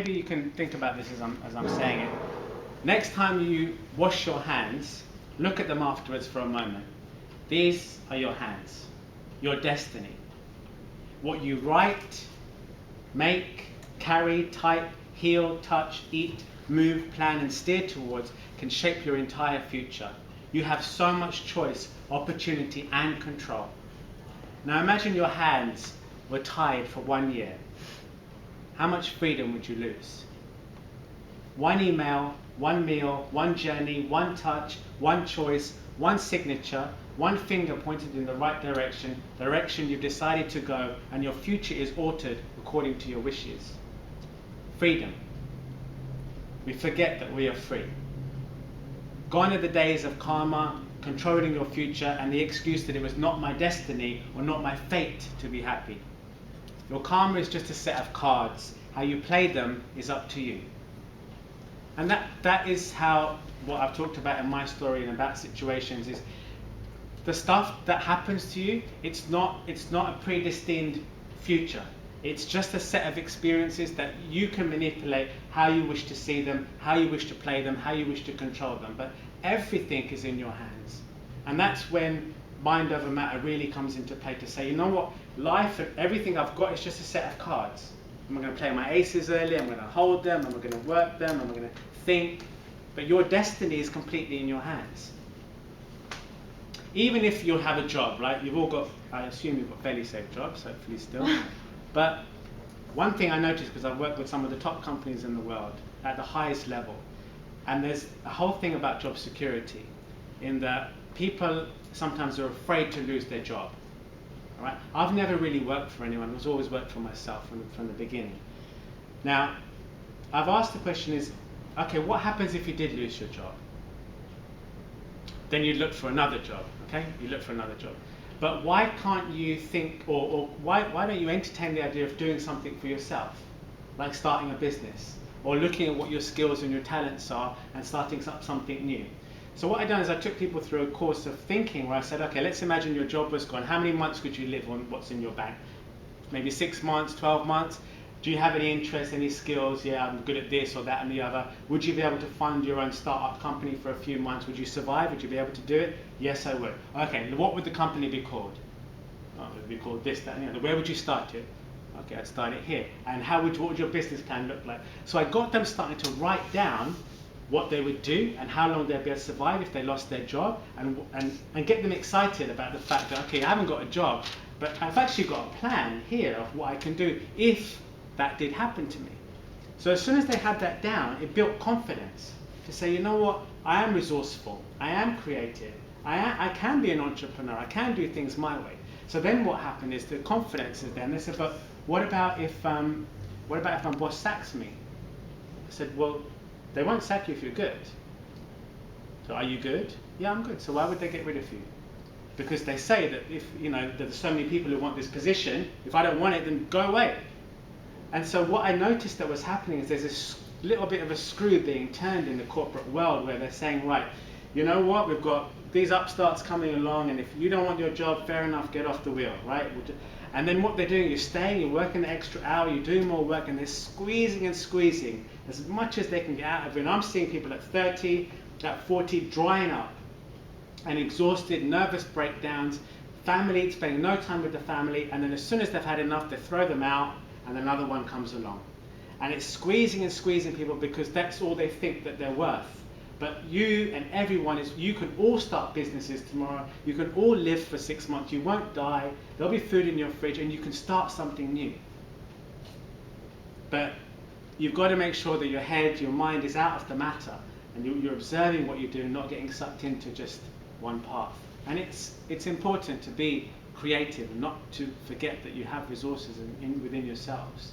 Maybe you can think about this as I'm saying it. Next time you wash your hands, look at them afterwards for a moment. These are your hands, your destiny. What you write, make, carry, type, heal, touch, eat, move, plan, and steer towards can shape your entire future. You have so much choice, opportunity, and control. Now imagine your hands were tied for 1 year. How much freedom would you lose? One email, one meal, one journey, one touch, one choice, one signature, one finger pointed in the right direction you've decided to go, and your future is altered according to your wishes. Freedom. We forget that we are free. Gone are the days of karma, controlling your future, and the excuse that it was not my destiny or not my fate to be happy. Your karma is just a set of cards. How you play them is up to you. And that is how, what I've talked about in my story and about situations is, the stuff that happens to you, it's not a predestined future. It's just a set of experiences that you can manipulate how you wish to see them, how you wish to play them, how you wish to control them. But everything is in your hands. And that's when mind over matter really comes into play to say, you know what, life and everything I've got is just a set of cards. I'm going to play my aces early, I'm going to hold them, I'm going to work them, I'm going to think. But your destiny is completely in your hands. Even if you have a job, right? You've all got, I assume you've got fairly safe jobs, hopefully still. But one thing I noticed, because I've worked with some of the top companies in the world at the highest level, and there's a whole thing about job security, in that people sometimes are afraid to lose their job. All right? I've never really worked for anyone. I've always worked for myself from the beginning. Now, I've asked the question is, okay, what happens if you did lose your job? Then you'd look for another job, okay? You look for another job. But why can't you think, or why don't you entertain the idea of doing something for yourself? Like starting a business, or looking at what your skills and your talents are and starting something new. So what I've done is I took people through a course of thinking where I said, okay, let's imagine your job was gone. How many months could you live on what's in your bank? Maybe 6 months, 12 months. Do you have any interests, any skills? Yeah, I'm good at this or that and the other. Would you be able to fund your own startup company for a few months? Would you survive? Would you be able to do it? Yes, I would. Okay, what would the company be called? Oh, it would be called this, that, and the other. Where would you start it? Okay, I'd start it here. And what would your business plan look like? So I got them starting to write down what they would do and how long they'd be able to survive if they lost their job, and get them excited about the fact that, okay, I haven't got a job, but I've actually got a plan here of what I can do if that did happen to me. So as soon as they had that down, it built confidence to say, you know what, I am resourceful, I am creative, I can be an entrepreneur, I can do things my way. So then what happened is the confidence is there, and they said, but what about if my boss sacks me? I said, well, they won't sack you if you're good. So are you good? Yeah, I'm good. So why would they get rid of you? Because they say that if, there's so many people who want this position, if I don't want it, then go away. And so what I noticed that was happening is there's this little bit of a screw being turned in the corporate world where they're saying, right, you know what, we've got these upstarts coming along, and if you don't want your job, fair enough, get off the wheel, right? And then what they're doing, you're staying, you're working the extra hour, you're doing more work, and they're squeezing and squeezing as much as they can get out of it. And I'm seeing people at 30, at 40, drying up and exhausted, nervous breakdowns, family, spending no time with the family, and then as soon as they've had enough, they throw them out, and another one comes along. And it's squeezing and squeezing people because that's all they think that they're worth. But you and everyone you can all start businesses tomorrow. You can all live for 6 months. You won't die. There'll be food in your fridge, and you can start something new. But you've got to make sure that your head, your mind is out of the matter, and you're observing what you do, not getting sucked into just one path. And it's important to be creative and not to forget that you have resources within yourselves.